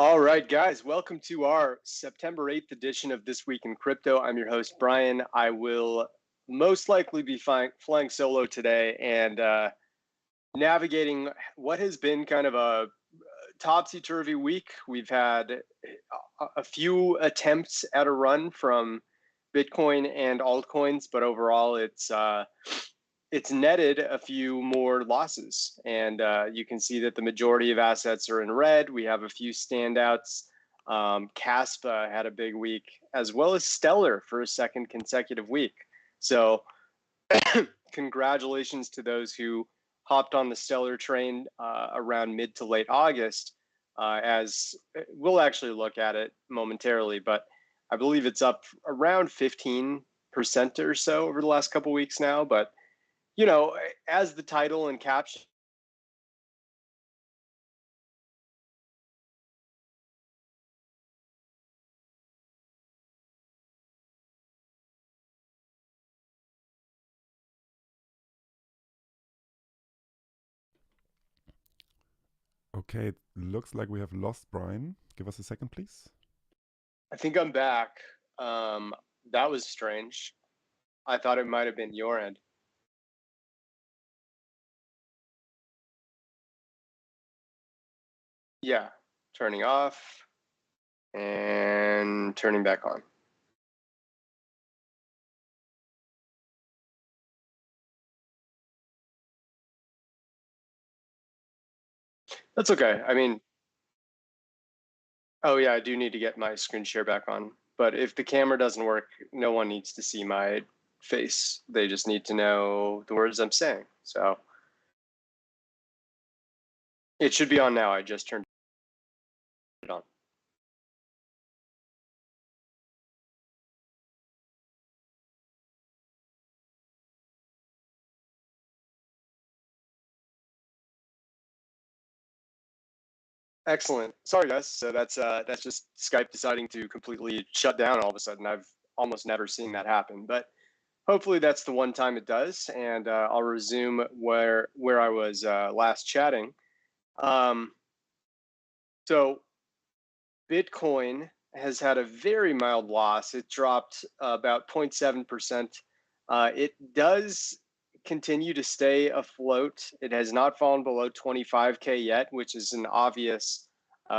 All right, guys, welcome to our September 8th edition of This Week in Crypto. I'm your host, Brian. I will most likely be flying solo today and navigating what has been kind of a topsy-turvy week. We've had a few attempts at a run from Bitcoin and altcoins, but overall it's netted a few more losses. And you can see that the majority of assets are in red. We have a few standouts. Caspa had a big week, as well as Stellar for a second consecutive week. So congratulations to those who hopped on the Stellar train around mid to late August, as we'll actually look at it momentarily, but I believe it's up around 15% or so over the last couple weeks now. But you know, as the title and caption Okay, it looks like we have lost Brian. Give us a second, please. I think I'm back. That was strange. I thought it might have been your end. Yeah, turning off and turning back on. That's okay. I mean, oh yeah, I do need to get my screen share back on. But if the camera doesn't work, no one needs to see my face. They just need to know the words I'm saying. So it should be on now. I just turned it on. Excellent. Sorry, guys. So that's just Skype deciding to completely shut down all of a sudden. I've almost never seen that happen, but hopefully that's the one time it does, and I'll resume where I was last chatting. So Bitcoin has had a very mild loss. It dropped about 0.7%. It does continue to stay afloat. It has not fallen below 25K yet, which is an obvious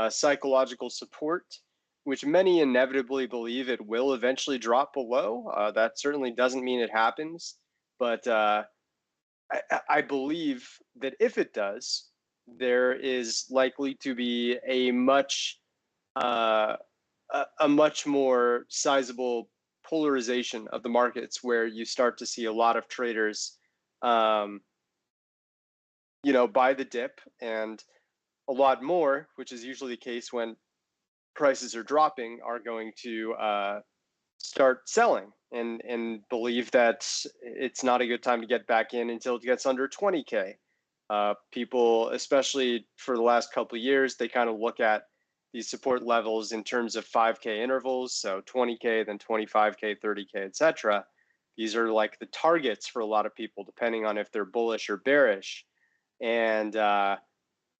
psychological support, which many inevitably believe it will eventually drop below. That certainly doesn't mean it happens, but I believe that if it does, there is likely to be a much uh, a much more sizable polarization of the markets, where you start to see a lot of traders, um, buy the dip, and a lot more, which is usually the case when prices are dropping, are going to start selling and believe that it's not a good time to get back in until it gets under 20K. People, especially for the last couple of years, they kind of look at these support levels in terms of 5K intervals, so 20K, then 25K, 30K, etc. These are like the targets for a lot of people, depending on if they're bullish or bearish. And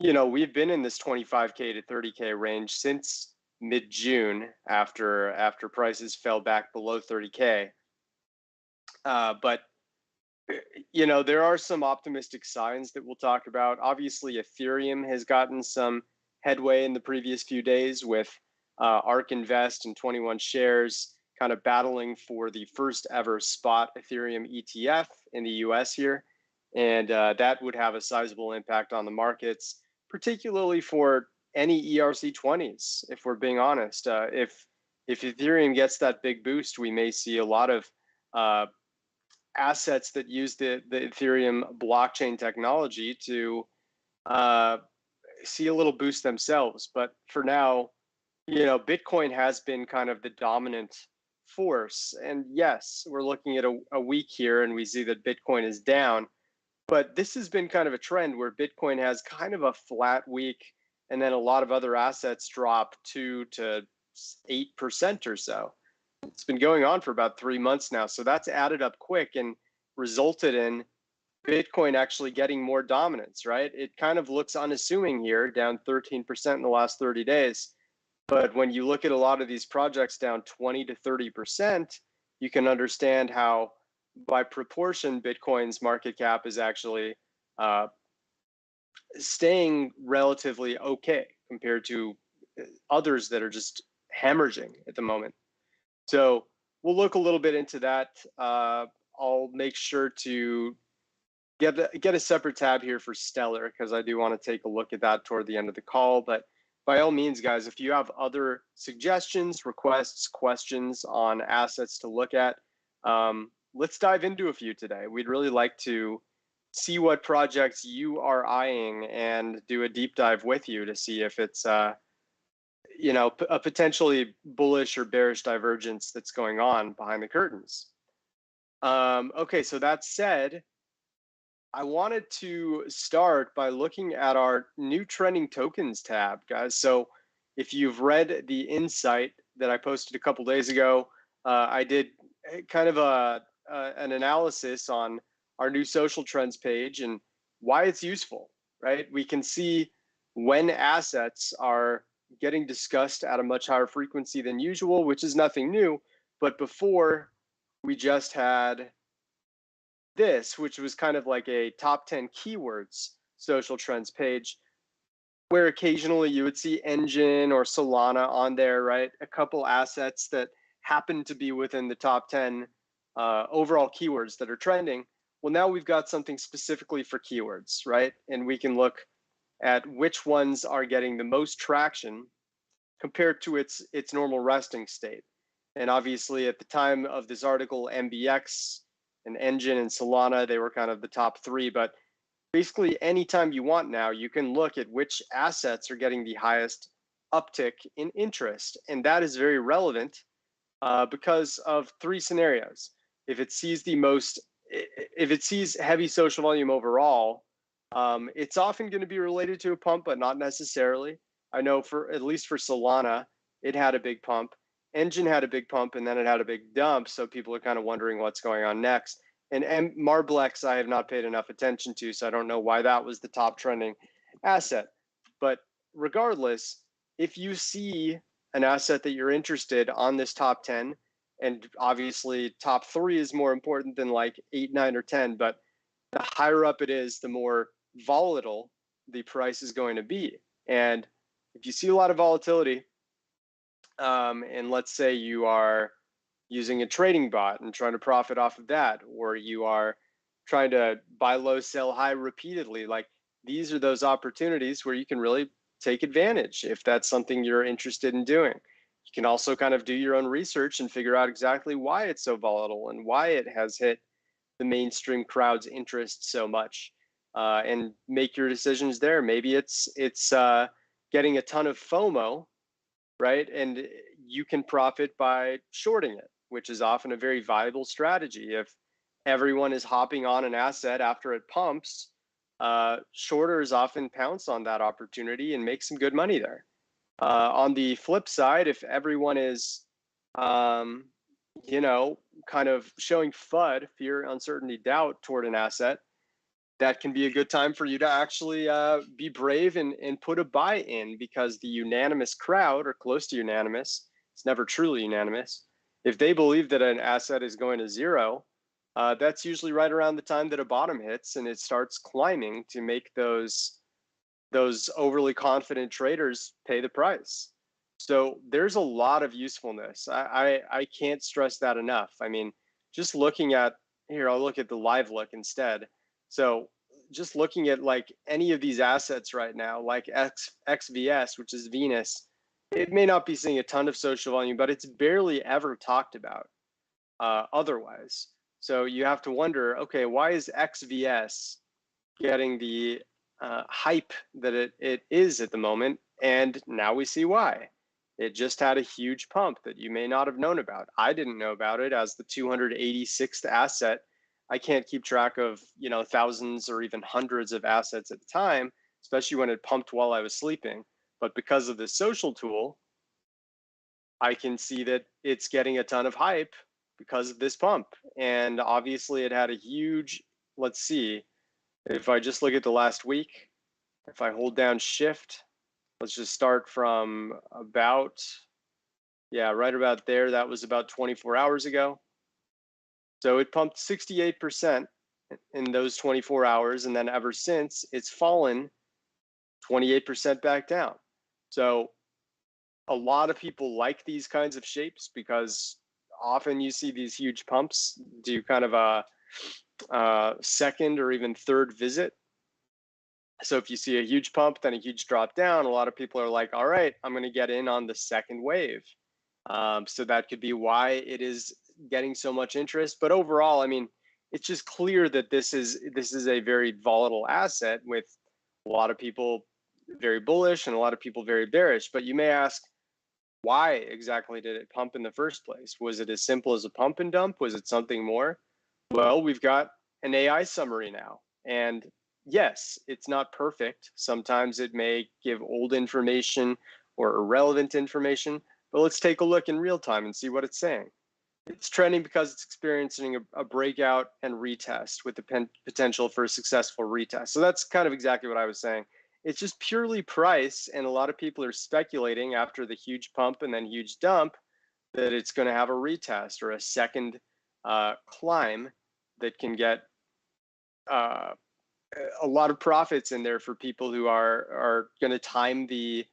we've been in this 25K to 30K range since mid-June, after prices fell back below 30K. But there are some optimistic signs that we'll talk about. Obviously, Ethereum has gotten some headway in the previous few days, with ARK Invest and 21 Shares kind of battling for the first ever spot Ethereum ETF in the US here. And that would have a sizable impact on the markets, particularly for any ERC20s, if we're being honest. If Ethereum gets that big boost, we may see a lot of assets that use the Ethereum blockchain technology to see a little boost themselves. But for now, Bitcoin has been kind of the dominant force. And yes, we're looking at a week here and we see that Bitcoin is down. But this has been kind of a trend where Bitcoin has kind of a flat week, and then a lot of other assets drop 2 to 8% or so. It's been going on for about 3 months now. So that's added up quick and resulted in Bitcoin actually getting more dominance, right? It kind of looks unassuming here, down 13% in the last 30 days. But when you look at a lot of these projects down 20 to 30%, you can understand how by proportion, Bitcoin's market cap is actually uh, staying relatively okay compared to others that are just hemorrhaging at the moment. So we'll look a little bit into that. I'll make sure to get a separate tab here for Stellar because I do want to take a look at that toward the end of the call. But by all means, guys, if you have other suggestions, requests, questions on assets to look at, let's dive into a few today. We'd really like to see what projects you are eyeing and do a deep dive with you to see if it's you know, a potentially bullish or bearish divergence that's going on behind the curtains. Okay, so that said, I wanted to start by looking at our new trending tokens tab, guys. So if you've read the insight that I posted a couple days ago, I did kind of an analysis on our new social trends page and why it's useful, right? We can see when assets are getting discussed at a much higher frequency than usual, which is nothing new. But before, we just had this, which was kind of like a top 10 keywords social trends page, where occasionally you would see Engine or Solana on there, right? A couple assets that happen to be within the top 10 overall keywords that are trending. Well, now we've got something specifically for keywords, right? And we can look at which ones are getting the most traction compared to its normal resting state. And obviously, at the time of this article, MBX and Engine and Solana, they were kind of the top three. But basically, anytime you want now, you can look at which assets are getting the highest uptick in interest. And that is very relevant because of three scenarios. If it sees heavy social volume overall, it's often going to be related to a pump, but not necessarily. I know at least for Solana, it had a big pump. Engine had a big pump, and then it had a big dump. So people are kind of wondering what's going on next. And Marblex, I have not paid enough attention to, so I don't know why that was the top trending asset. But regardless, if you see an asset that you're interested on this top 10, and obviously top 3 is more important than like 8, 9, or 10, but the higher up it is, the more volatile the price is going to be. And if you see a lot of volatility, and let's say you are using a trading bot and trying to profit off of that, or you are trying to buy low, sell high repeatedly, like these are those opportunities where you can really take advantage if that's something you're interested in doing. You can also kind of do your own research and figure out exactly why it's so volatile and why it has hit the mainstream crowd's interest so much, and make your decisions there. Maybe it's getting a ton of FOMO, right? And you can profit by shorting it, which is often a very viable strategy. If everyone is hopping on an asset after it pumps, shorters often pounce on that opportunity and make some good money there. On the flip side, if everyone is, kind of showing FUD, fear, uncertainty, doubt toward an asset, that can be a good time for you to actually be brave and put a buy in, because the unanimous crowd, or close to unanimous, it's never truly unanimous, if they believe that an asset is going to zero, that's usually right around the time that a bottom hits and it starts climbing to make those overly confident traders pay the price. So there's a lot of usefulness. I can't stress that enough. I mean, just looking at here, I'll look at the live look instead. So just looking at like any of these assets right now, like XVS, which is Venus, it may not be seeing a ton of social volume, but it's barely ever talked about otherwise. So you have to wonder, okay, why is XVS getting the hype that it is at the moment? And now we see why. It just had a huge pump that you may not have known about. I didn't know about it as the 286th asset. I can't keep track of, thousands or even hundreds of assets at a time, especially when it pumped while I was sleeping. But because of this social tool, I can see that it's getting a ton of hype because of this pump. And obviously it had a huge, let's see, if I just look at the last week, if I hold down shift, Let's just start from about, yeah, right about there. That was about 24 hours ago. So it pumped 68% in those 24 hours. And then ever since, it's fallen 28% back down. So a lot of people like these kinds of shapes because often you see these huge pumps do kind of a second or even third visit. So if you see a huge pump, then a huge drop down, a lot of people are like, all right, I'm going to get in on the second wave. So that could be why it is getting so much interest. But overall, I mean, it's just clear that this is a very volatile asset with a lot of people very bullish and a lot of people very bearish. But you may ask, why exactly did it pump in the first place? Was it as simple as a pump and dump? Was it something more? Well, we've got an AI summary now. And yes, it's not perfect. Sometimes it may give old information or irrelevant information, but let's take a look in real time and see what it's saying. It's trending because it's experiencing a breakout and retest with the potential for a successful retest. So that's kind of exactly what I was saying. It's just purely price, and a lot of people are speculating after the huge pump and then huge dump that it's going to have a retest or a second climb that can get a lot of profits in there for people who are going to time the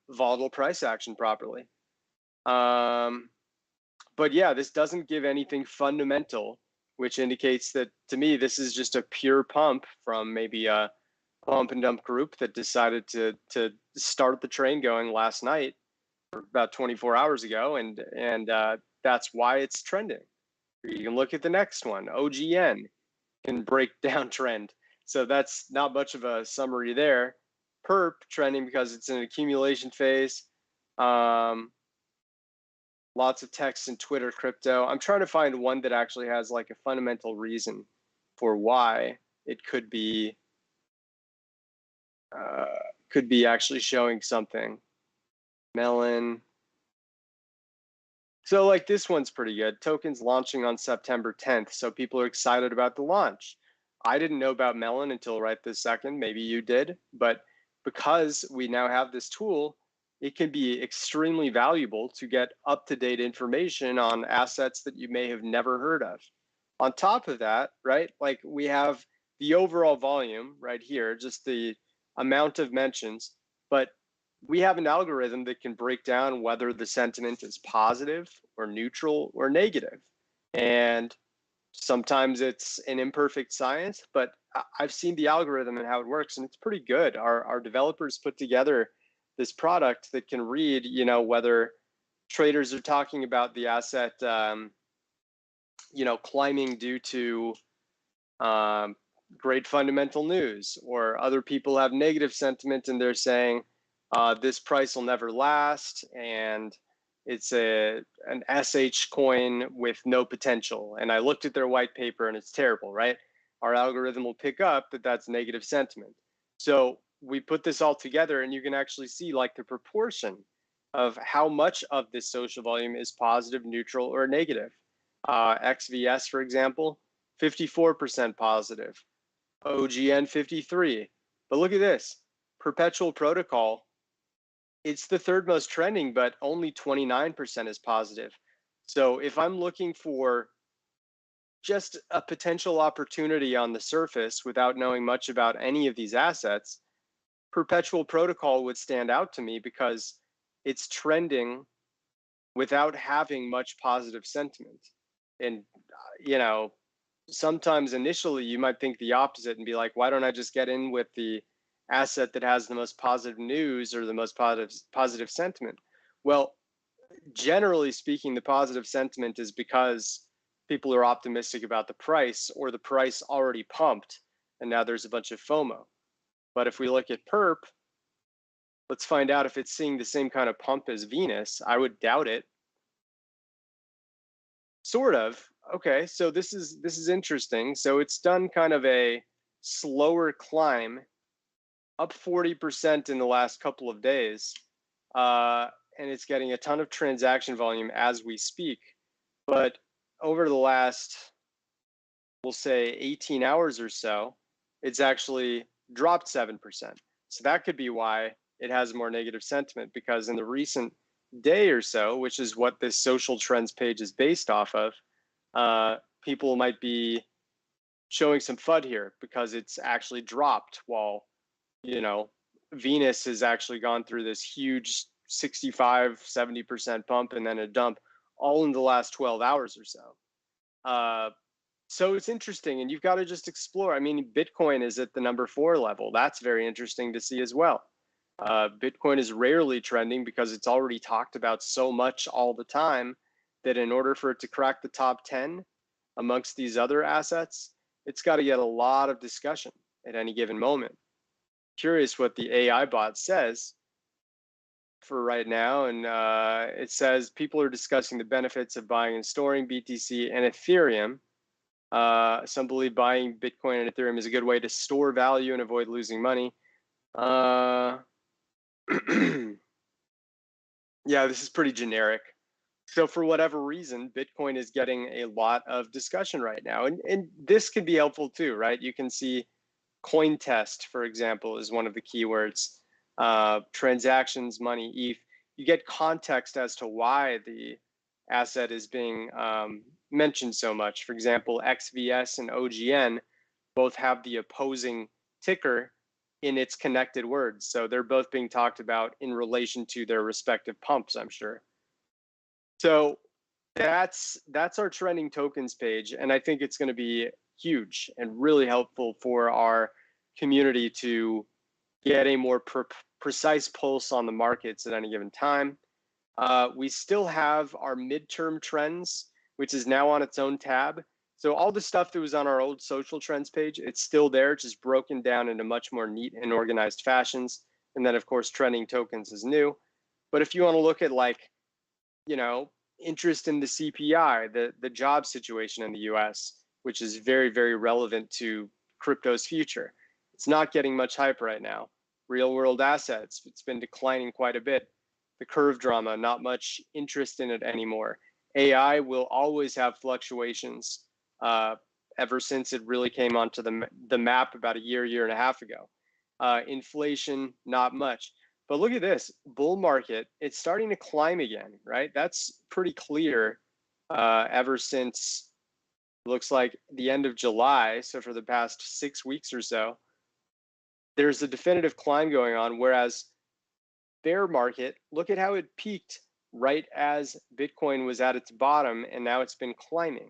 volatile price action properly. But yeah, this doesn't give anything fundamental, which indicates that to me, this is just a pure pump from maybe a pump and dump group that decided to start the train going last night or about 24 hours ago. And that's why it's trending. You can look at the next one, OGN can break down trend. So that's not much of a summary there. Perp trending because it's in an accumulation phase. Lots of text in Twitter crypto. I'm trying to find one that actually has like a fundamental reason for why it could be actually showing something. Melon. So like this one's pretty good. Tokens launching on September 10th. So people are excited about the launch. I didn't know about Melon until right this second. Maybe you did, but because we now have this tool, it can be extremely valuable to get up-to-date information on assets that you may have never heard of. On top of that, right, like we have the overall volume right here, just the amount of mentions, but we have an algorithm that can break down whether the sentiment is positive or neutral or negative. And sometimes it's an imperfect science, but I've seen the algorithm and how it works, and it's pretty good. Our developers put together this product that can read, you know, whether traders are talking about the asset, you know, climbing due to great fundamental news, or other people have negative sentiment and they're saying this price will never last, and it's an SH coin with no potential. And I looked at their white paper and it's terrible, right? Our algorithm will pick up that that's negative sentiment. So we put this all together and you can actually see like the proportion of how much of this social volume is positive, neutral, or negative. XVS, for example, 54% positive. OGN 53. But look at this, perpetual protocol, it's the third most trending, but only 29% is positive. So if I'm looking for just a potential opportunity on the surface without knowing much about any of these assets, perpetual protocol would stand out to me because it's trending without having much positive sentiment. And, you know, sometimes initially you might think the opposite and be like, why don't I just get in with the asset that has the most positive news or the most positive sentiment? Well, generally speaking, the positive sentiment is because people are optimistic about the price, or the price already pumped and now there's a bunch of FOMO. But if we look at perp, let's find out if it's seeing the same kind of pump as Venus. I would doubt it. Sort of. Okay, so this is interesting. So it's done kind of a slower climb, up 40% in the last couple of days, and it's getting a ton of transaction volume as we speak. But over the last, we'll say 18 hours or so, it's actually dropped 7%. So that could be why it has more negative sentiment, because in the recent day or so, which is what this social trends page is based off of, people might be showing some FUD here because it's actually dropped, while, you know, Venus has actually gone through this huge 65-70% pump and then a dump all in the last 12 hours or so. So it's interesting, and you've got to just explore. I mean, Bitcoin is at the number 4 level. That's very interesting to see as well. Bitcoin is rarely trending because it's already talked about so much all the time that in order for it to crack the top 10 amongst these other assets, it's got to get a lot of discussion at any given moment. Curious what the AI bot says for right now, and it says people are discussing the benefits of buying and storing BTC and Ethereum. Some believe buying Bitcoin and Ethereum is a good way to store value and avoid losing money. Yeah, this is pretty generic. So for whatever reason, Bitcoin is getting a lot of discussion right now. And this can be helpful too, right? You can see coin test, for example, is one of the keywords. Transactions, money, ETH. You get context as to why the asset is being mentioned so much. For example, XVS and OGN both have the opposing ticker in its connected words. So they're both being talked about in relation to their respective pumps, I'm sure. So that's our trending tokens page. And I think it's going to be huge and really helpful for our community to get a more precise pulse on the markets at any given time. We still have our midterm trends, which is now on its own tab. So all the stuff that was on our old social trends page, it's still there, just broken down into much more neat and organized fashions. And then of course, trending tokens is new. But if you want to look at, like, you know, interest in the CPI, the job situation in the US, which is very, very relevant to crypto's future, it's not getting much hype right now. Real world assets, it's been declining quite a bit. The curve drama, not much interest in it anymore. AI will always have fluctuations, ever since it really came onto the map about a year and a half ago. Inflation, not much. But look at this, bull market, it's starting to climb again, right? That's pretty clear ever since, looks like the end of July. So for the past 6 weeks or so, there's a definitive climb going on, whereas bear market, look at how it peaked right as Bitcoin was at its bottom, and now it's been climbing.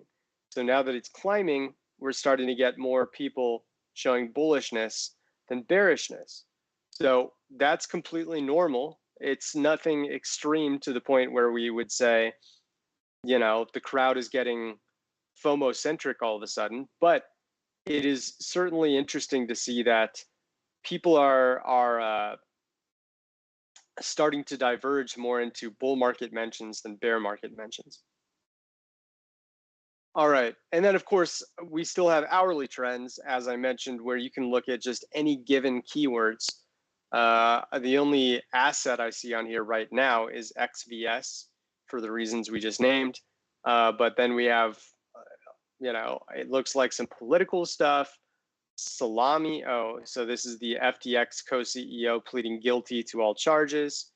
So now that it's climbing, we're starting to get more people showing bullishness than bearishness. So that's completely normal. It's nothing extreme to the point where we would say, you know, the crowd is getting FOMO-centric all of a sudden, but it is certainly interesting to see that people are starting to diverge more into bull market mentions than bear market mentions. All right, and then of course, we still have hourly trends, as I mentioned, where you can look at just any given keywords. The only asset I see on here right now is XVS for the reasons we just named. But then we have, you know, it looks like some political stuff. Salami, oh, so this is the FTX co-CEO pleading guilty to all charges,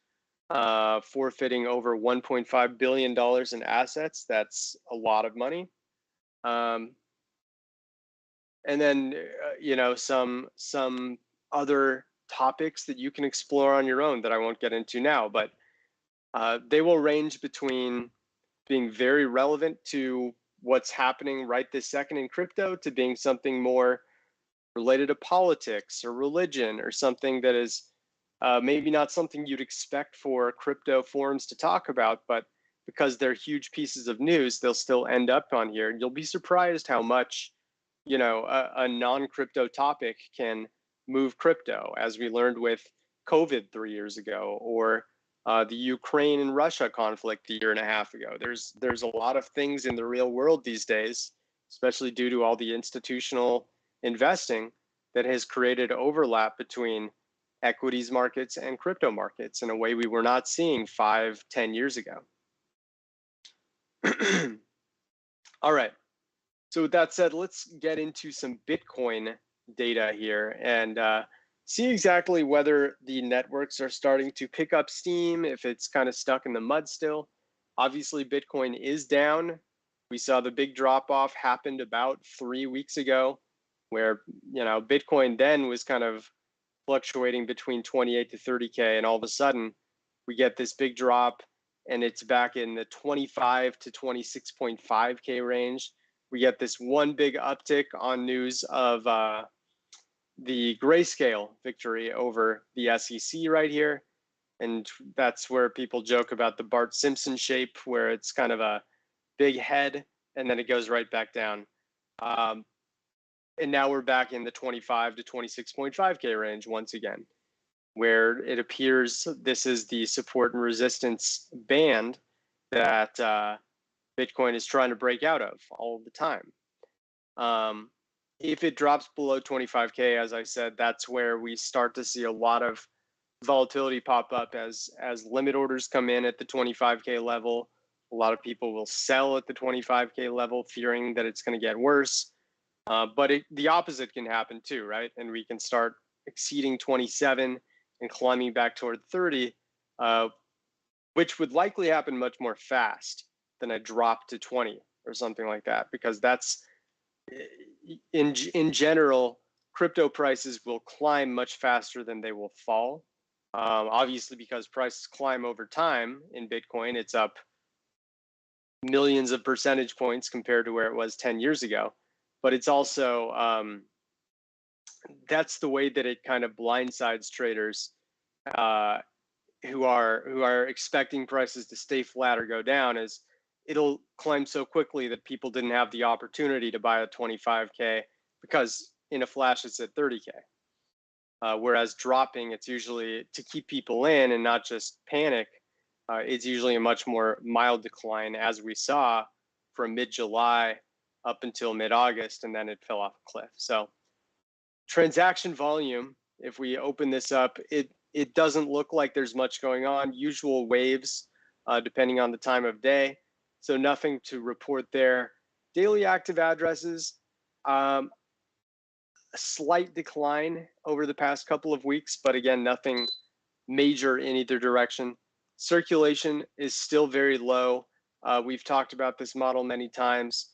forfeiting over $1.5 billion in assets. That's a lot of money. And then, you know, some other topics that you can explore on your own that I won't get into now, but they will range between being very relevant to what's happening right this second in crypto to being something more related to politics or religion or something that is maybe not something you'd expect for crypto forums to talk about, but because they're huge pieces of news, they'll still end up on here. And you'll be surprised how much, you know, a non-crypto topic can move crypto, as we learned with COVID 3 years ago, or the Ukraine and Russia conflict a year and a half ago. There's a lot of things in the real world these days, especially due to all the institutional investing, that has created overlap between equities markets and crypto markets in a way we were not seeing 5-10 years ago. All right. So with that said, let's get into some Bitcoin data here. And see exactly whether the networks are starting to pick up steam, if it's kind of stuck in the mud still. Obviously, Bitcoin is down. We saw the big drop off happened about 3 weeks ago, where Bitcoin then was kind of fluctuating between 28 to 30K, and all of a sudden we get this big drop, and it's back in the 25 to 26.5K range. We get this one big uptick on news of the grayscale victory over the SEC right here. And that's where people joke about the Bart Simpson shape, where it's kind of a big head and then it goes right back down. And now we're back in the 25 to 26.5K range once again, where it appears this is the support and resistance band that Bitcoin is trying to break out of all the time. If it drops below 25K, as I said, that's where we start to see a lot of volatility pop up as limit orders come in at the 25K level. A lot of people will sell at the 25K level, fearing that it's going to get worse. But the opposite can happen too, right? And we can start exceeding 27 and climbing back toward 30, which would likely happen much more fast than a drop to 20 or something like that, because that's in general, crypto prices will climb much faster than they will fall. Obviously, because prices climb over time in Bitcoin, it's up millions of percentage points compared to where it was 10 years ago. But it's also, that's the way that it kind of blindsides traders who are expecting prices to stay flat or go down, is it'll climb so quickly that people didn't have the opportunity to buy a 25K because in a flash it's at 30K. Whereas dropping, it's usually to keep people in and not just panic. It's usually a much more mild decline, as we saw from mid-July up until mid-August, and then it fell off a cliff. So transaction volume, if we open this up, it doesn't look like there's much going on. Usual waves, depending on the time of day. So nothing to report there. Daily active addresses, a slight decline over the past couple of weeks, but again, nothing major in either direction. Circulation is still very low. We've talked about this model many times.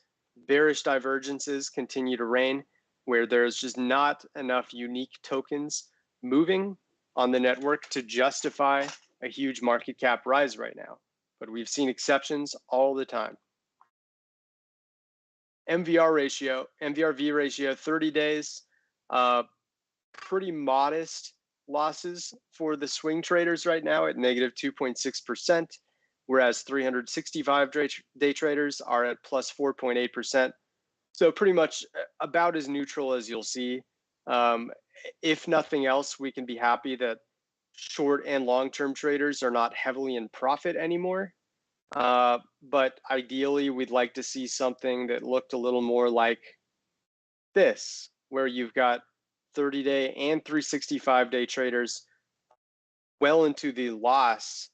Bearish divergences continue to reign, where there's just not enough unique tokens moving on the network to justify a huge market cap rise right now. But we've seen exceptions all the time. MVRV ratio, 30 days, pretty modest losses for the swing traders right now at negative 2.6%, whereas 365-day traders are at plus 4.8%. So pretty much about as neutral as you'll see. If nothing else, we can be happy that short and long-term traders are not heavily in profit anymore. But ideally, we'd like to see something that looked a little more like this, where you've got 30-day and 365-day traders well into the loss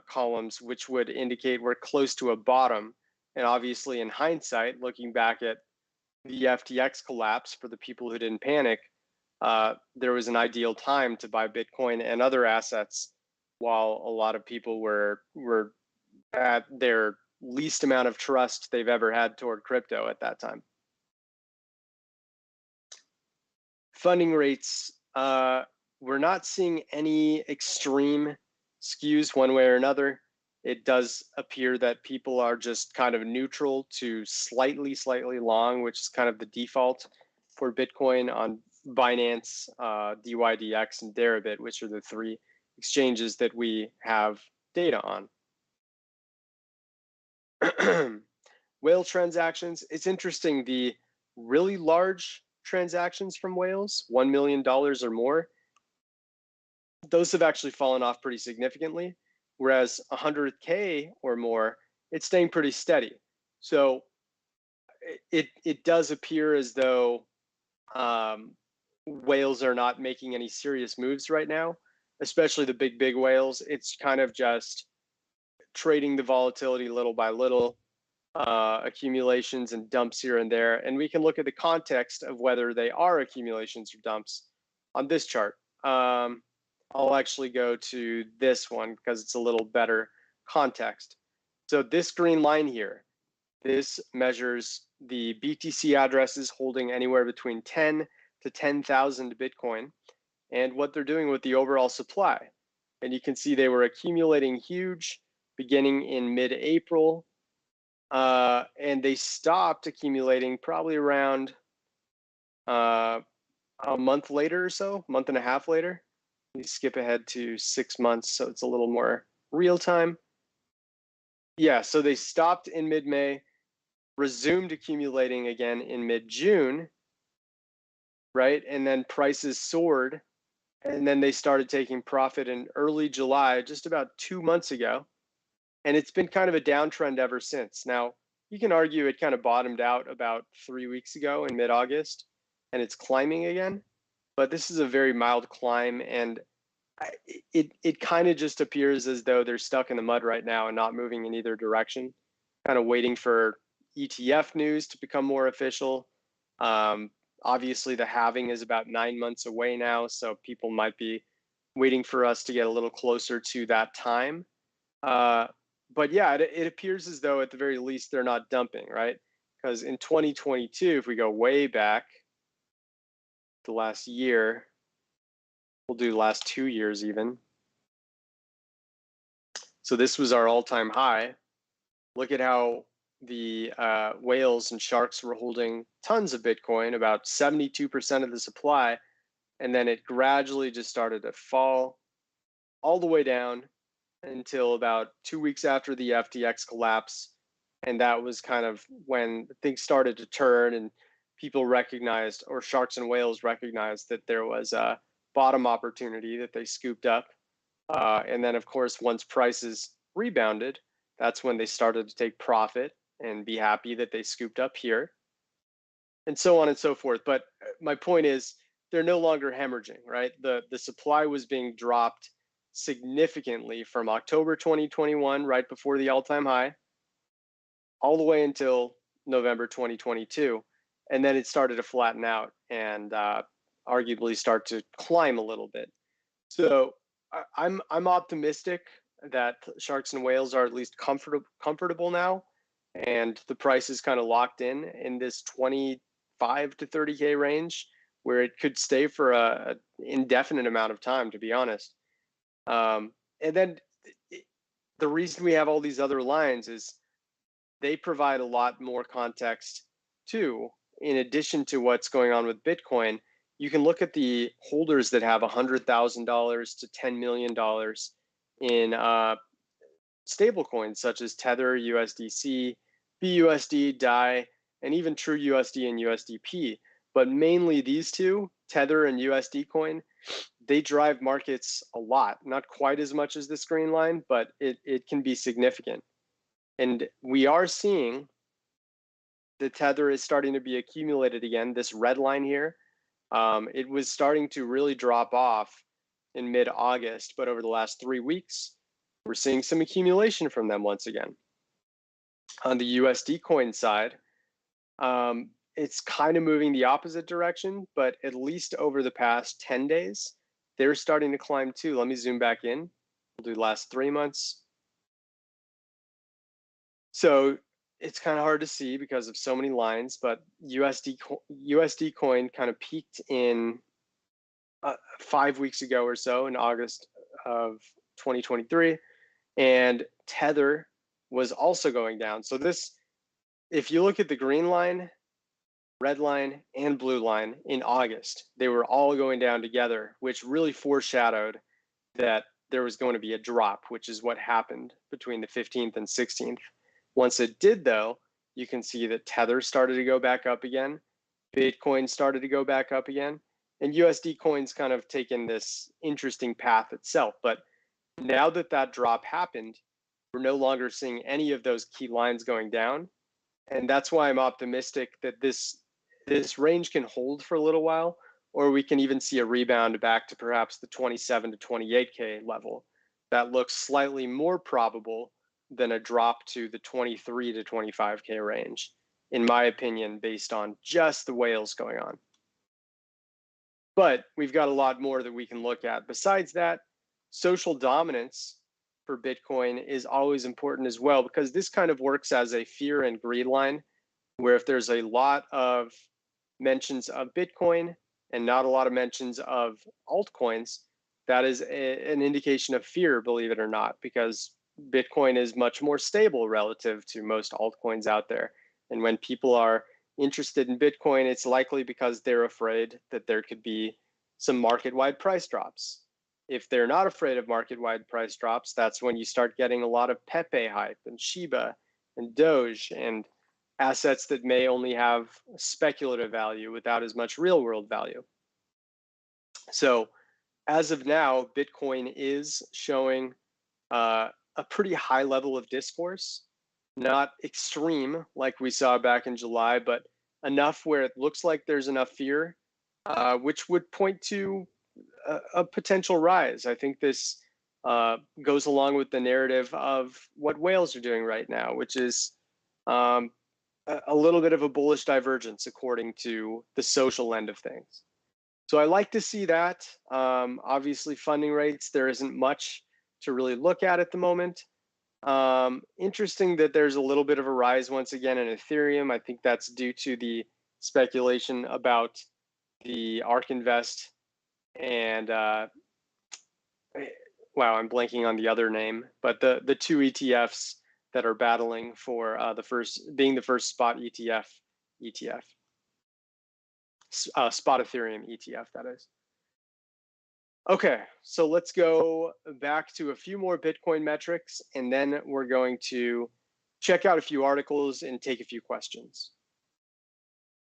columns, which would indicate we're close to a bottom. And obviously, in hindsight, looking back at the FTX collapse, for the people who didn't panic, there was an ideal time to buy Bitcoin and other assets, while a lot of people were at their least amount of trust they've ever had toward crypto at that time. Funding rates, we're not seeing any extreme skews one way or another. It does appear that people are just kind of neutral to slightly long, which is kind of the default for Bitcoin on Binance, DYDX, and Deribit, which are the three exchanges that we have data on. Whale transactions, it's interesting, the really large transactions from whales, $1 million or more, those have actually fallen off pretty significantly, whereas 100K or more, it's staying pretty steady. So it does appear as though whales are not making any serious moves right now, especially the big whales. It's kind of just trading the volatility little by little, accumulations and dumps here and there. And we can look at the context of whether they are accumulations or dumps on this chart. I'll actually go to this one because it's a little better context. So this green line here, this measures the BTC addresses holding anywhere between 10 to 10,000 Bitcoin and what they're doing with the overall supply. And you can see they were accumulating huge beginning in mid-April, and they stopped accumulating probably around a month later or so, month and a half later. We skip ahead to 6 months, so it's a little more real time. Yeah, so they stopped in mid-May, resumed accumulating again in mid-June, right? And then prices soared, and then they started taking profit in early July, just about 2 months ago. And it's been kind of a downtrend ever since. Now, you can argue it kind of bottomed out about 3 weeks ago in mid-August, and it's climbing again. But this is a very mild climb, and it kind of just appears as though they're stuck in the mud right now and not moving in either direction, kind of waiting for ETF news to become more official. Obviously, the halving is about 9 months away now, so people might be waiting for us to get a little closer to that time. But yeah, it appears as though at the very least they're not dumping, right? Because in 2022, if we go way back the last year, we'll do the last 2 years even. So this was our all-time high. Look at how the whales and sharks were holding tons of Bitcoin, about 72% of the supply, and then it gradually just started to fall all the way down until about 2 weeks after the FTX collapse. And that was kind of when things started to turn and people recognized, or sharks and whales recognized, that there was a bottom opportunity that they scooped up. And then, of course, once prices rebounded, that's when they started to take profit and be happy that they scooped up here, and so on and so forth. But my point is, they're no longer hemorrhaging, right? The supply was being dropped significantly from October 2021, right before the all-time high, all the way until November 2022. And then it started to flatten out and arguably start to climb a little bit. So I'm optimistic that sharks and whales are at least comfortable now, and the price is kind of locked in this 25 to 30K range, where it could stay for a indefinite amount of time, to be honest. And then the reason we have all these other lines is they provide a lot more context too. In addition to what's going on with Bitcoin, you can look at the holders that have $100,000 to $10 million in stable coins such as Tether, USDC, PYUSD, DAI, and even True USD and USDP. But mainly these two, Tether and USD coin, they drive markets a lot. Not quite as much as this green line, but it can be significant. And we are seeing the Tether is starting to be accumulated again. This red line here, it was starting to really drop off in mid-August, but over the last 3 weeks, we're seeing some accumulation from them once again. On the USD coin side, it's kind of moving the opposite direction, but at least over the past 10 days, they're starting to climb too. Let me zoom back in. We'll do the last 3 months. So it's kind of hard to see because of so many lines, but USD coin kind of peaked in 5 weeks ago or so in August of 2023, and Tether was also going down. So this, if you look at the green line, red line, and blue line in August, they were all going down together, which really foreshadowed that there was going to be a drop, which is what happened between the 15th and 16th. Once it did, though, you can see that Tether started to go back up again, Bitcoin started to go back up again, and USD coin's kind of taken this interesting path itself. But now that that drop happened, we're no longer seeing any of those key lines going down. And that's why I'm optimistic that this range can hold for a little while, or we can even see a rebound back to perhaps the 27 to 28K level. That looks slightly more probable than a drop to the 23 to 25K range, in my opinion, based on just the whales going on. But we've got a lot more that we can look at. Besides that, social dominance for Bitcoin is always important as well, because this kind of works as a fear and greed line, where if there's a lot of mentions of Bitcoin and not a lot of mentions of altcoins, that is an indication of fear, believe it or not, because Bitcoin is much more stable relative to most altcoins out there. And when people are interested in Bitcoin, it's likely because they're afraid that there could be some market-wide price drops. If they're not afraid of market-wide price drops, that's when you start getting a lot of Pepe hype and Shiba and Doge and assets that may only have speculative value without as much real-world value. So as of now, Bitcoin is showing a pretty high level of discourse, not extreme like we saw back in July, but enough where it looks like there's enough fear, which would point to a potential rise. I think this goes along with the narrative of what whales are doing right now, which is a little bit of a bullish divergence according to the social end of things. So I like to see that. Obviously, funding rates, there isn't much to really look at the moment. Interesting that there's a little bit of a rise once again in Ethereum. I think that's due to the speculation about the ARK Invest and wow, I'm blanking on the other name, but the two ETFs that are battling for the first spot ETF, spot Ethereum ETF, that is. Okay, so let's go back to a few more Bitcoin metrics, and then we're going to check out a few articles and take a few questions.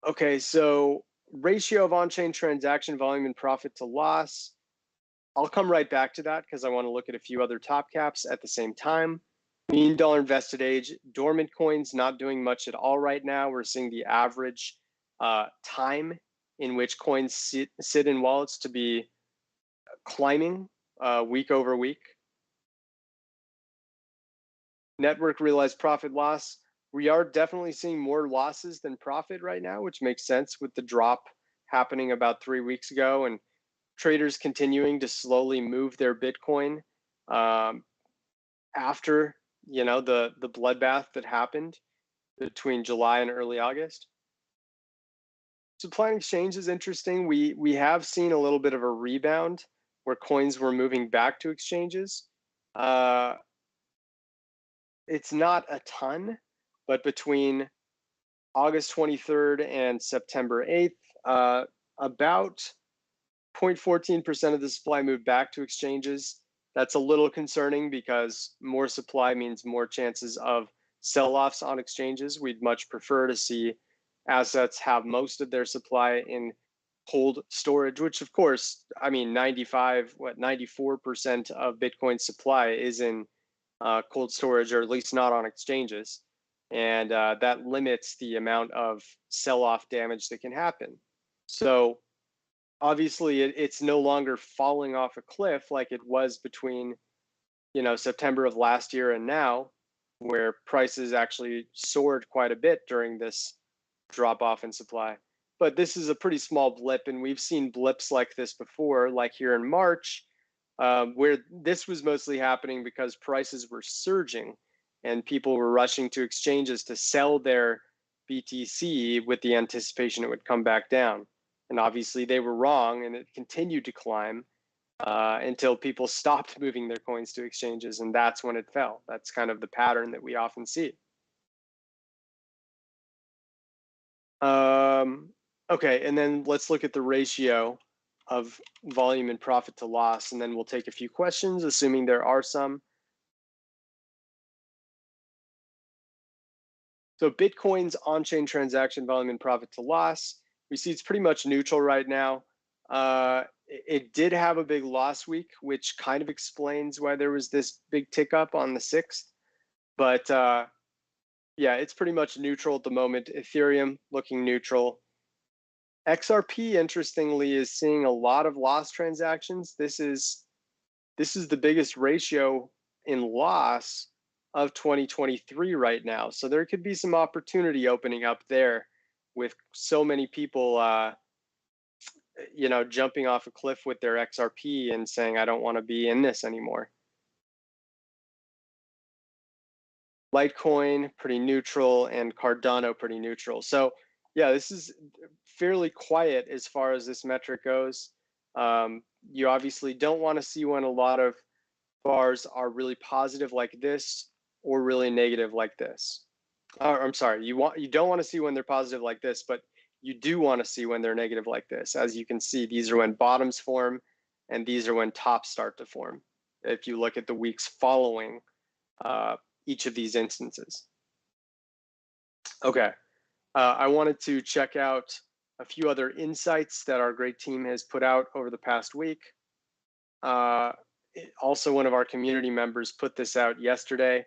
Okay, so ratio of on-chain transaction volume and profit to loss. I'll come right back to that because I want to look at a few other top caps at the same time. Mean dollar invested age, dormant coins not doing much at all right now. We're seeing the average time in which coins sit in wallets to be climbing week over week. Network realized profit loss. We are definitely seeing more losses than profit right now, which makes sense with the drop happening about 3 weeks ago and traders continuing to slowly move their Bitcoin after the bloodbath that happened between July and early August. Supply and exchange is interesting. We have seen a little bit of a rebound where coins were moving back to exchanges. It's not a ton, but between August 23rd and September 8th, about 0.14% of the supply moved back to exchanges. That's a little concerning because more supply means more chances of sell-offs on exchanges. We'd much prefer to see assets have most of their supply in cold storage, which of course, I mean, 94% of Bitcoin supply is in cold storage, or at least not on exchanges. And that limits the amount of sell-off damage that can happen. So obviously it's no longer falling off a cliff like it was between September of last year and now, where prices actually soared quite a bit during this drop off in supply. But this is a pretty small blip, and we've seen blips like this before, like here in March, where this was mostly happening because prices were surging and people were rushing to exchanges to sell their BTC with the anticipation it would come back down. And obviously they were wrong, and it continued to climb until people stopped moving their coins to exchanges, and that's when it fell. That's kind of the pattern that we often see. Okay, and then let's look at the ratio of volume and profit to loss, and then we'll take a few questions, assuming there are some. So Bitcoin's on-chain transaction volume and profit to loss, we see it's pretty much neutral right now. It did have a big loss week, which kind of explains why there was this big tick up on the 6th. But yeah, it's pretty much neutral at the moment. Ethereum looking neutral. XRP, interestingly, is seeing a lot of loss transactions. This is the biggest ratio in loss of 2023 right now. So there could be some opportunity opening up there with so many people you know, jumping off a cliff with their XRP and saying, I don't want to be in this anymore. Litecoin, pretty neutral, and Cardano, pretty neutral. So yeah, this is fairly quiet as far as this metric goes. You obviously don't want to see when a lot of bars are really positive like this or really negative like this. I'm sorry, you don't want to see when they're positive like this, but you do want to see when they're negative like this. As you can see, these are when bottoms form, and these are when tops start to form. If you look at the weeks following each of these instances. Okay, I wanted to check out a few other insights that our great team has put out over the past week. Also, one of our community members put this out yesterday.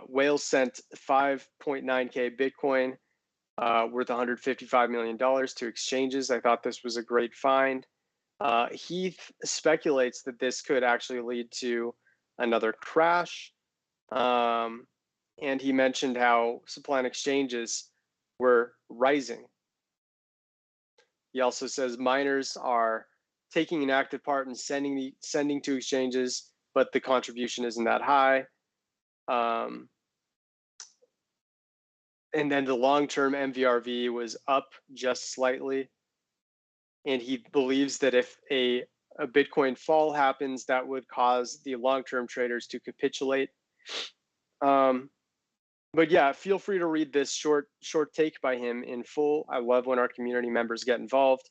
Whales sent 5.9K Bitcoin worth $155 million to exchanges. I thought this was a great find. Heath speculates that this could actually lead to another crash. And he mentioned how supply and exchanges were rising. He also says miners are taking an active part in sending to exchanges, but the contribution isn't that high. And then the long-term MVRV was up just slightly. And he believes that if a Bitcoin fall happens, that would cause the long-term traders to capitulate. But yeah, feel free to read this short take by him in full. I love when our community members get involved.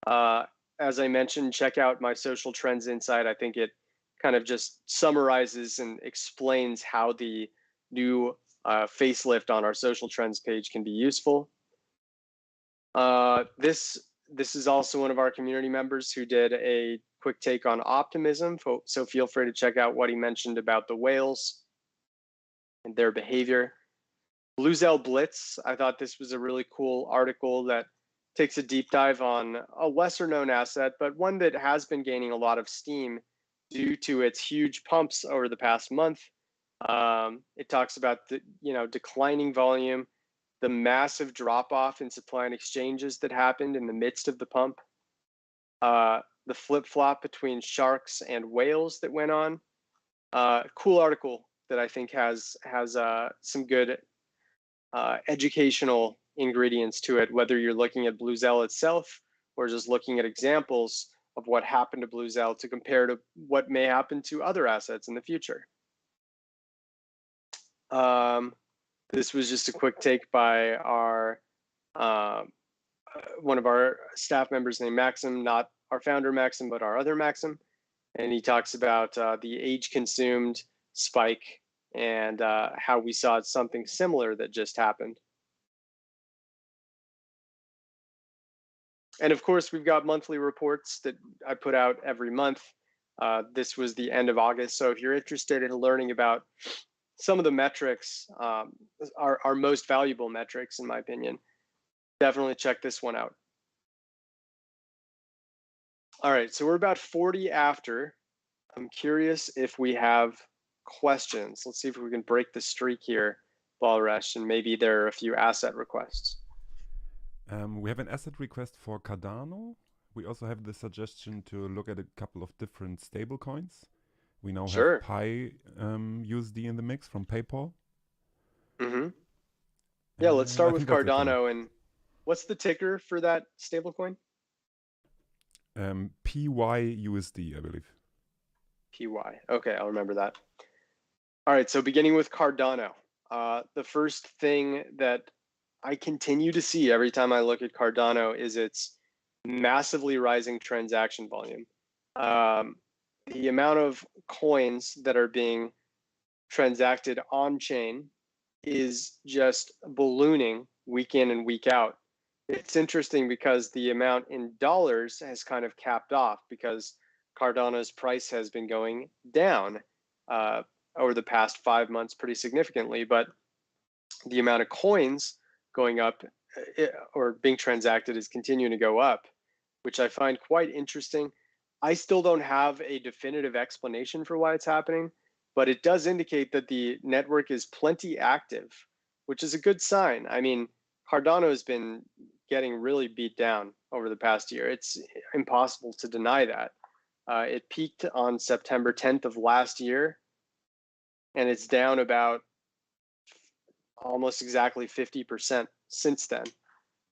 As I mentioned, check out my social trends insight. I think it kind of just summarizes and explains how the new facelift on our social trends page can be useful. This is also one of our community members who did a quick take on optimism. So feel free to check out what he mentioned about the whales and their behavior. Bluezell Blitz, I thought this was a really cool article that takes a deep dive on a lesser known asset, but one that has been gaining a lot of steam due to its huge pumps over the past month. It talks about the declining volume, the massive drop off in supply and exchanges that happened in the midst of the pump, the flip flop between sharks and whales that went on. Cool article that I think has some good educational ingredients to it, whether you're looking at Bluezell itself or just looking at examples of what happened to Bluezell to compare to what may happen to other assets in the future. This was just a quick take by our one of our staff members named Maxim, not our founder Maxim, but our other Maxim. And he talks about the age consumed spike and how we saw something similar that just happened. And of course, we've got monthly reports that I put out every month. This was the end of August. So if you're interested in learning about some of the metrics, our most valuable metrics, in my opinion, definitely check this one out. All right, so we're about 40 after. I'm curious if we have questions. Let's see if we can break the streak here, Balresh, and maybe there are a few asset requests. We have an asset request for Cardano. We also have the suggestion to look at a couple of different stable coins. We now have PYUSD in the mix from PayPal. Yeah, let's start with Cardano. And what's the ticker for that stablecoin? PYUSD, I believe. PY. Okay, I'll remember that. All right, so beginning with Cardano. The first thing that I continue to see every time I look at Cardano is its massively rising transaction volume. The amount of coins that are being transacted on chain is just ballooning week in and week out. It's interesting because the amount in dollars has kind of capped off because Cardano's price has been going down over the past 5 months pretty significantly, but the amount of coins going up or being transacted is continuing to go up, which I find quite interesting. I still don't have a definitive explanation for why it's happening, but it does indicate that the network is plenty active, which is a good sign. I mean, Cardano has been getting really beat down over the past year. It's impossible to deny that. It peaked on September 10th of last year, and it's down about almost exactly 50% since then.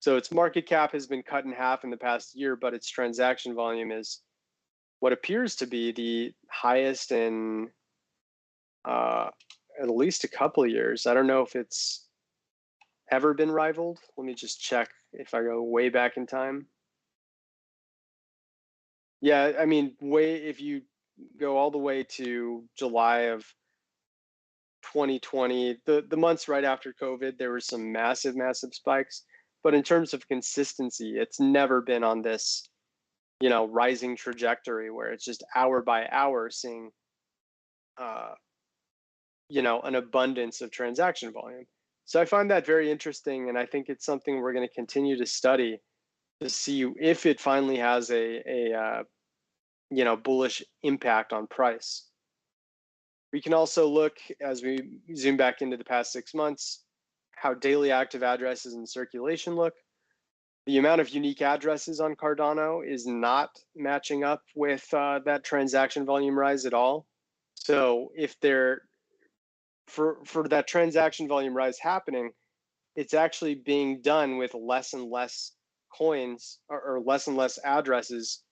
So its market cap has been cut in half in the past year, but its transaction volume is what appears to be the highest in at least a couple of years. I don't know if it's ever been rivaled. Let me just check if I go way back in time. Yeah, I mean, if you go all the way to July of 2020, the months right after COVID, there were some massive spikes. But in terms of consistency, it's never been on this, rising trajectory where it's just hour by hour seeing, an abundance of transaction volume. So I find that very interesting, and I think it's something we're going to continue to study to see if it finally has a bullish impact on price. We can also look, as we zoom back into the past 6 months, how daily active addresses in circulation look. The amount of unique addresses on Cardano is not matching up with that transaction volume rise at all. So if for that transaction volume rise happening, it's actually being done with less and less coins or less and less addresses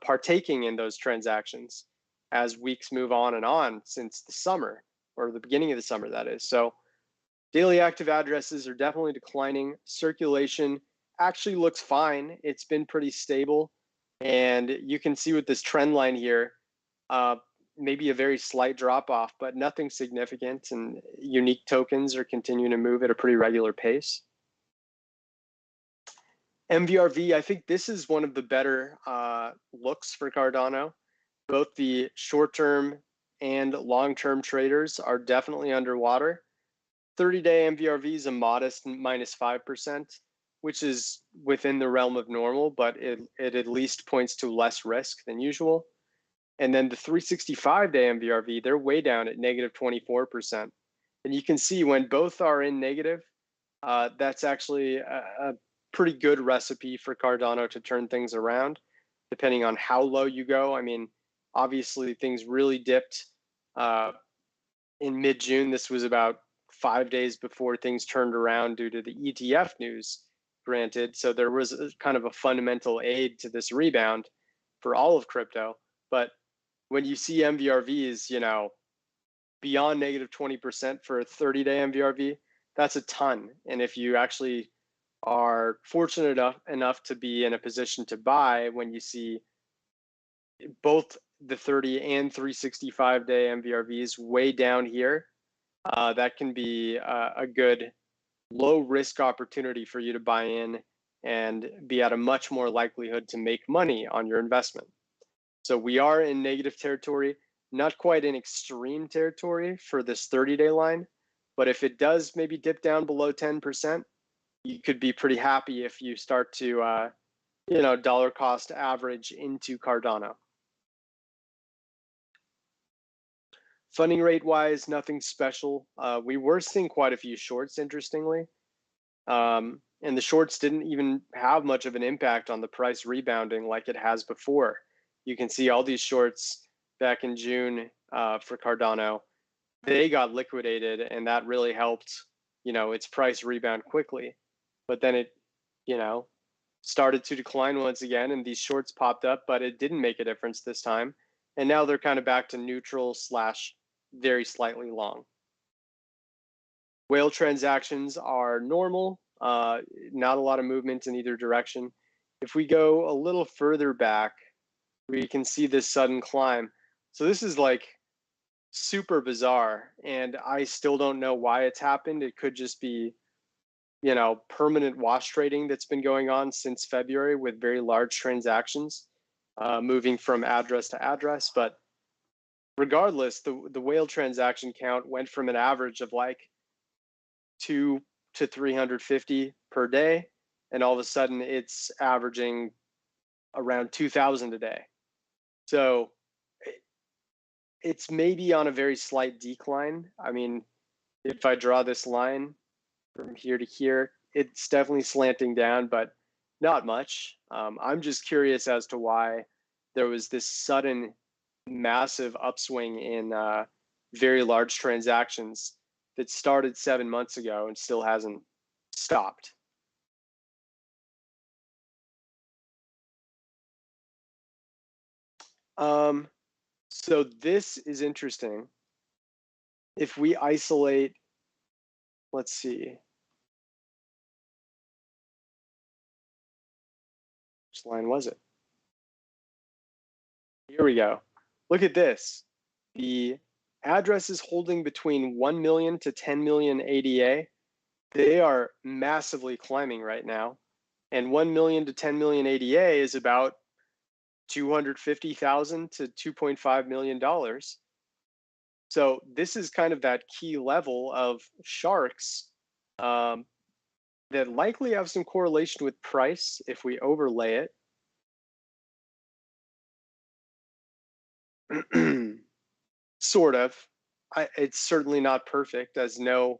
partaking in those transactions as weeks move on since the summer, or the beginning of the summer, that is. So daily active addresses are definitely declining. Circulation actually looks fine. It's been pretty stable. And you can see with this trend line here, maybe a very slight drop off, but nothing significant. And unique tokens are continuing to move at a pretty regular pace. MVRV, I think this is one of the better looks for Cardano. Both the short-term and long-term traders are definitely underwater. 30-day MVRV is a modest -5%, which is within the realm of normal, but it at least points to less risk than usual. And then the 365-day MVRV, they're way down at -24%. And you can see when both are in negative, that's actually a pretty good recipe for Cardano to turn things around, depending on how low you go. I mean, obviously things really dipped in mid-June. This was about 5 days before things turned around due to the ETF news, granted. So there was kind of a fundamental aid to this rebound for all of crypto. But when you see MVRVs, beyond -20% for a 30-day MVRV, that's a ton. And if you actually are fortunate enough to be in a position to buy when you see both the 30 and 365-day MVRVs way down here, that can be a good low risk opportunity for you to buy in and be at a much more likelihood to make money on your investment. So we are in negative territory, not quite in extreme territory for this 30-day line, but if it does maybe dip down below 10%, you could be pretty happy if you start to, dollar cost average into Cardano. Funding rate wise, nothing special. We were seeing quite a few shorts, interestingly. And the shorts didn't even have much of an impact on the price rebounding like it has before. You can see all these shorts back in June for Cardano, they got liquidated, and that really helped, its price rebound quickly. But then it, started to decline once again, and these shorts popped up, but it didn't make a difference this time. And now they're kind of back to neutral / very slightly long. Whale transactions are normal, not a lot of movement in either direction. If we go a little further back, we can see this sudden climb. So this is like super bizarre, and I still don't know why it's happened. It could just be, permanent wash trading that's been going on since February with very large transactions moving from address to address. But regardless, the whale transaction count went from an average of like 2 to 350 per day, and all of a sudden it's averaging around 2,000 a day. So it's maybe on a very slight decline. I mean, if I draw this line from here to here, it's definitely slanting down, but not much. I'm just curious as to why there was this sudden massive upswing in very large transactions that started 7 months ago and still hasn't stopped. So this is interesting. If we isolate, let's see, which line was it? Here we go. Look at this. The addresses holding between 1 million to 10 million ADA, they are massively climbing right now. And 1 million to 10 million ADA is about $250,000 to $2.5 million. So this is kind of that key level of sharks that likely have some correlation with price if we overlay it. Sort of. It's certainly not perfect, as no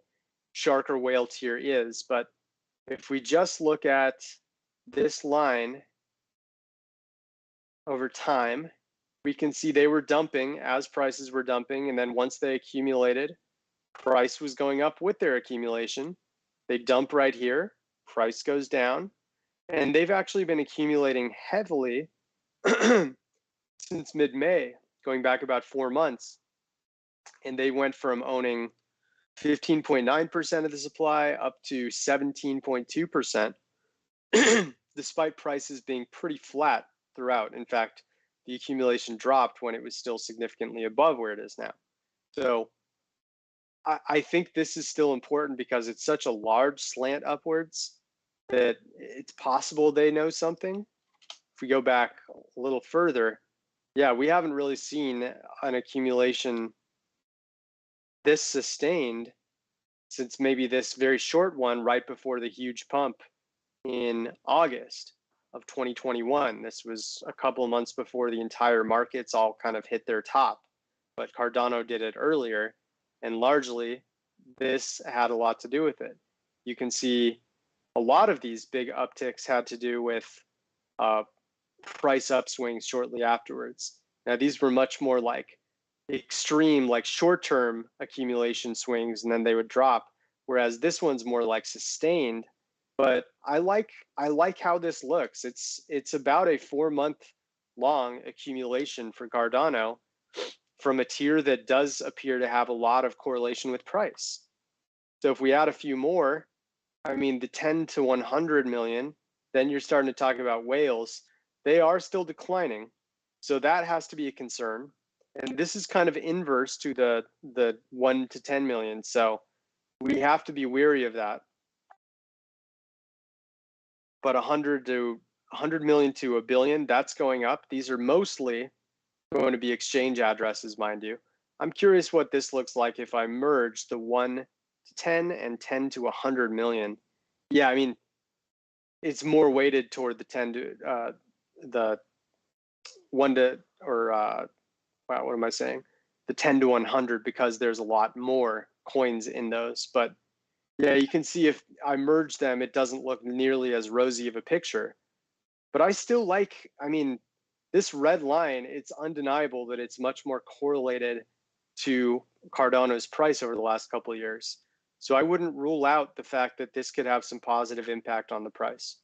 shark or whale tier is, but if we just look at this line over time, we can see they were dumping as prices were dumping, and then once they accumulated, price was going up with their accumulation. They dump right here, price goes down, and they've actually been accumulating heavily since mid-May, going back about 4 months. And they went from owning 15.9% of the supply up to 17.2%, despite prices being pretty flat throughout. In fact, the accumulation dropped when it was still significantly above where it is now. So I think this is still important because it's such a large slant upwards that it's possible they know something. If we go back a little further, yeah, we haven't really seen an accumulation this sustained since maybe this very short one right before the huge pump in August of 2021. This was a couple of months before the entire markets all kind of hit their top, but Cardano did it earlier, and largely this had a lot to do with it. You can see a lot of these big upticks had to do with price upswings shortly afterwards. Now, these were much more like extreme, like short-term accumulation swings, and then they would drop, whereas this one's more like sustained. But I like how this looks. It's about a 4-month long accumulation for Cardano from a tier that does appear to have a lot of correlation with price. So if we add a few more, I mean, the 10 to 100 million, then you're starting to talk about whales. They are still declining, so that has to be a concern. And this is kind of inverse to the 1 to 10 million, so we have to be wary of that. But 100 million to a billion, that's going up. These are mostly going to be exchange addresses, mind you. I'm curious what this looks like if I merge the 1 to 10 and 10 to 100 million. Yeah, I mean, it's more weighted toward the 10 to the 1 to, or wow, what am I saying? The 10 to 100, because there's a lot more coins in those. But yeah, you can see if I merge them, it doesn't look nearly as rosy of a picture. But I still like, I mean, this red line, it's undeniable that it's much more correlated to Cardano's price over the last couple of years. So I wouldn't rule out the fact that this could have some positive impact on the price.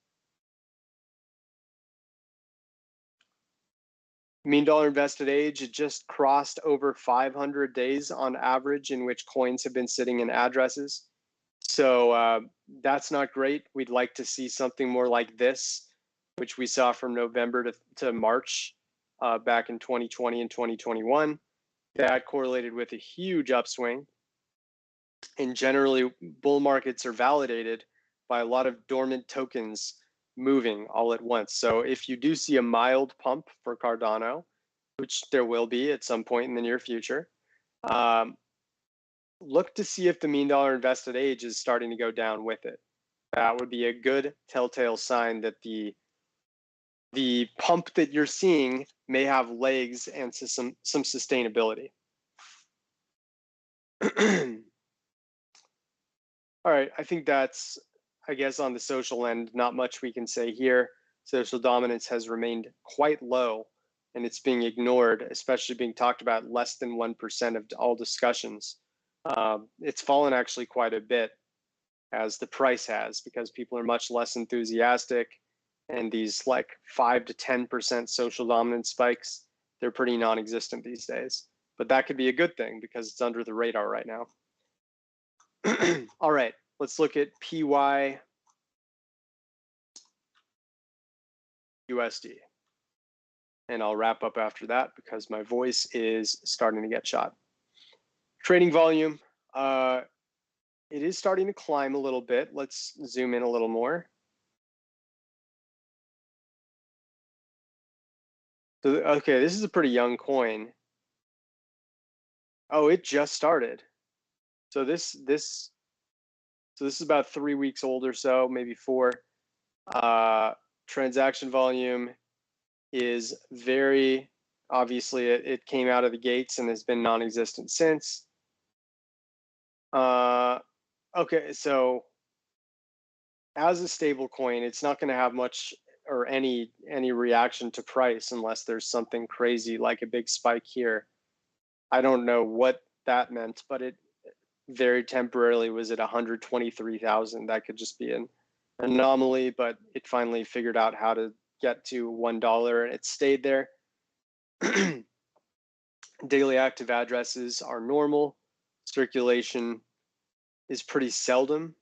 Mean dollar invested age, it just crossed over 500 days on average in which coins have been sitting in addresses. So that's not great. We'd like to see something more like this, which we saw from November to March back in 2020 and 2021. That correlated with a huge upswing. And generally, bull markets are validated by a lot of dormant tokens moving all at once. So if you do see a mild pump for Cardano, which there will be at some point in the near future, look to see if the mean dollar invested age is starting to go down with it. That would be a good telltale sign that the pump that you're seeing may have legs and some sustainability. All right, I think that's I guess on the social end, not much we can say here. Social dominance has remained quite low, and it's being ignored, especially being talked about less than 1% of all discussions. It's fallen actually quite a bit, as the price has, because people are much less enthusiastic, and these like 5 to 10% social dominance spikes, they're pretty non-existent these days. But that could be a good thing because it's under the radar right now. All right, let's look at PYUSD. And I'll wrap up after that because my voice is starting to get shot. Trading volume, it is starting to climb a little bit. Let's zoom in a little more. So, okay, this is a pretty young coin. Oh, it just started. So this is about 3 weeks old or so, maybe 4. Transaction volume is very, obviously it came out of the gates and has been non-existent since. Okay, so as a stable coin, it's not going to have much or any reaction to price unless there's something crazy like a big spike here. I don't know what that meant, but it very temporarily was at 123,000. That could just be an anomaly, but it finally figured out how to get to $1 and it stayed there. Daily active addresses are normal. Circulation is pretty seldom.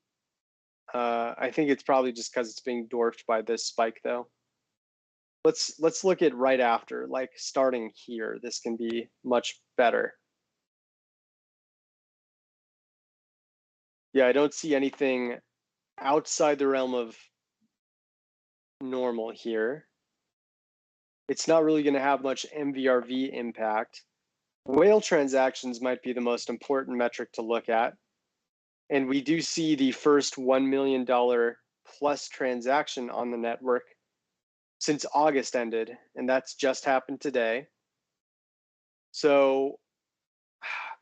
I think it's probably just because it's being dwarfed by this spike though. Let's look at right after, like starting here. This can be much better. Yeah, I don't see anything outside the realm of normal here. It's not really going to have much MVRV impact. Whale transactions might be the most important metric to look at. And we do see the first $1 million plus transaction on the network since August ended, and that's just happened today. So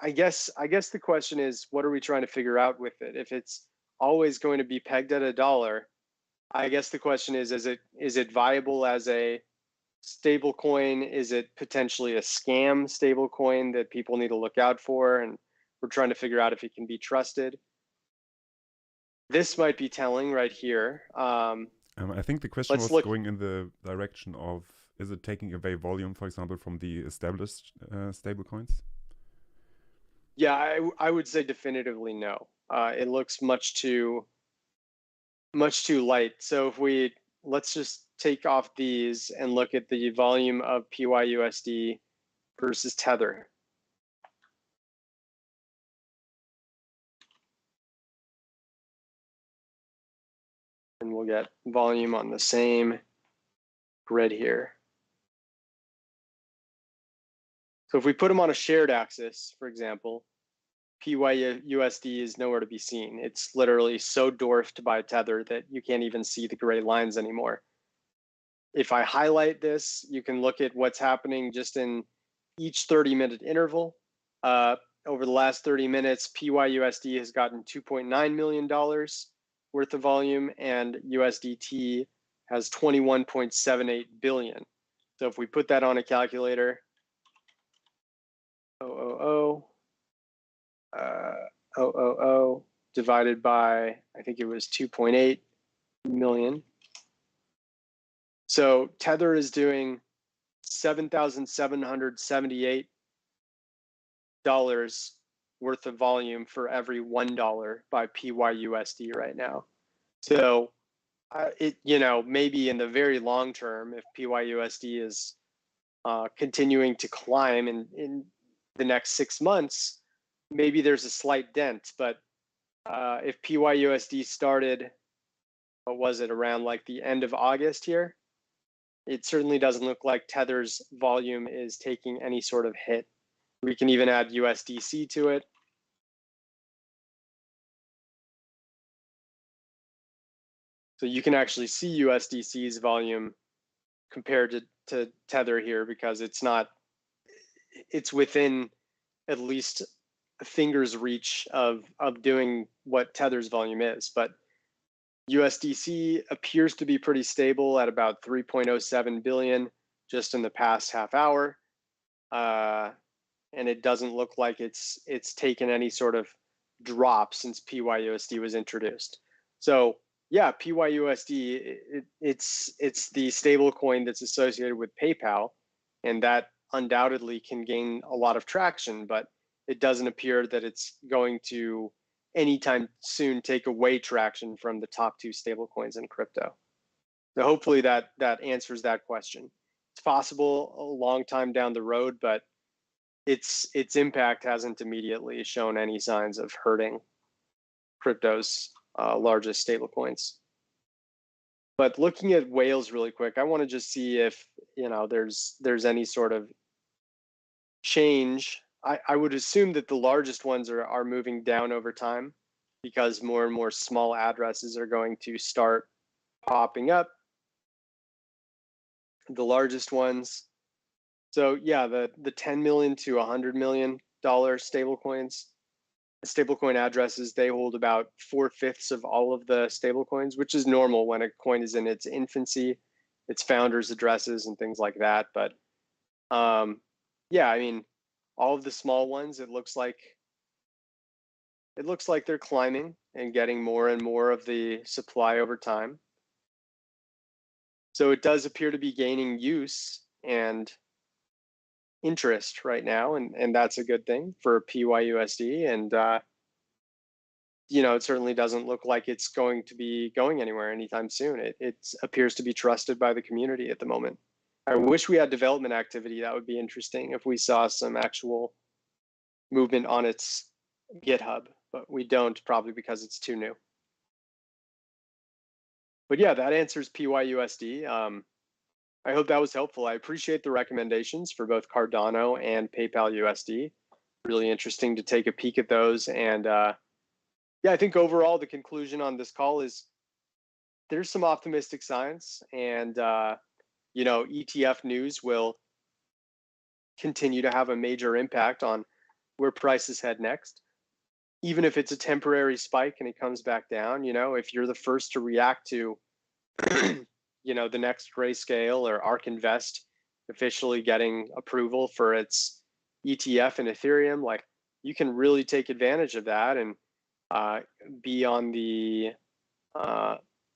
I guess the question is, what are we trying to figure out with it? If it's always going to be pegged at $1, I guess the question is it viable as a stable coin? Is it potentially a scam stable coin that people need to look out for? And we're trying to figure out if it can be trusted. This might be telling right here. I think the question was going in the direction of, is it taking away volume, for example, from the established stable coins? Yeah, I would say definitively no. It looks much too light. So if let's just take off these and look at the volume of PYUSD versus Tether. And we'll get volume on the same grid here. So if we put them on a shared axis, for example, PYUSD is nowhere to be seen. It's literally so dwarfed by Tether that you can't even see the gray lines anymore. If I highlight this, you can look at what's happening just in each 30-minute interval. Over the last 30 minutes, PYUSD has gotten $2.9 million worth of volume, and USDT has 21.78 billion. So if we put that on a calculator, 0.000 divided by, I think it was 2.8 million. So Tether is doing $7,778 worth of volume for every $1 by PYUSD right now. So maybe in the very long term, if PYUSD is continuing to climb in the next 6 months, maybe there's a slight dent. But if PYUSD started, what was it, around like the end of August here, it certainly doesn't look like Tether's volume is taking any sort of hit. We can even add USDC to it. So you can actually see USDC's volume compared to Tether here, because it's within at least a finger's reach of doing what Tether's volume is. But USDC appears to be pretty stable at about 3.07 billion just in the past half hour. And it doesn't look like it's taken any sort of drop since PYUSD was introduced. So yeah, PYUSD, it's the stable coin that's associated with PayPal, and that undoubtedly can gain a lot of traction, but it doesn't appear that it's going to anytime soon take away traction from the top two stable coins in crypto. So hopefully that answers that question. It's possible a long time down the road, but its impact hasn't immediately shown any signs of hurting crypto's largest stablecoins. But looking at whales really quick, I want to just see if there's any sort of change. I would assume that the largest ones are moving down over time because more and more small addresses are going to start popping up. The largest ones. So yeah, the 10 million to $100 million stablecoins, stablecoin addresses, they hold about 4/5 of all of the stablecoins, which is normal when a coin is in its infancy, its founders' addresses and things like that. But yeah, I mean, all of the small ones, it looks like they're climbing and getting more and more of the supply over time. So it does appear to be gaining use and interest right now, and that's a good thing for PYUSD. And it certainly doesn't look like it's going to be going anywhere anytime soon. It appears to be trusted by the community at the moment. I wish we had development activity. That would be interesting if we saw some actual movement on its GitHub, but we don't, probably because it's too new. But yeah, that answers PYUSD. I hope that was helpful. I appreciate the recommendations for both Cardano and PayPal USD. Really interesting to take a peek at those. And yeah, I think overall the conclusion on this call is there's some optimistic signs, and ETF news will continue to have a major impact on where prices head next. Even if it's a temporary spike and it comes back down, if you're the first to react to the next Grayscale or ARK Invest officially getting approval for its ETF in Ethereum, like, you can really take advantage of that and be on the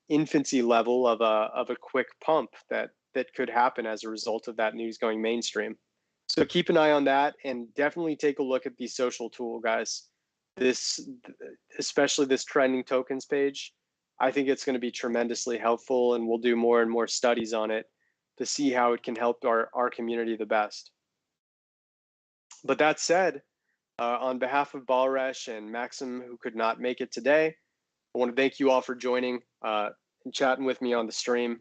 infancy level of a quick pump that could happen as a result of that news going mainstream. So keep an eye on that, and definitely take a look at the social tool, guys. Especially this trending tokens page, I think it's going to be tremendously helpful, and we'll do more and more studies on it to see how it can help our community the best. But that said, on behalf of Balresh and Maxim, who could not make it today, I want to thank you all for joining and chatting with me on the stream.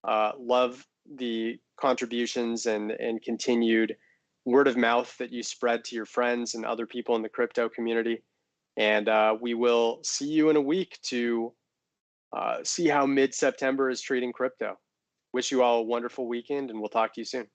Love the contributions and continued word of mouth that you spread to your friends and other people in the crypto community. And we will see you in a week to see how mid-September is treating crypto. Wish you all a wonderful weekend, and we'll talk to you soon.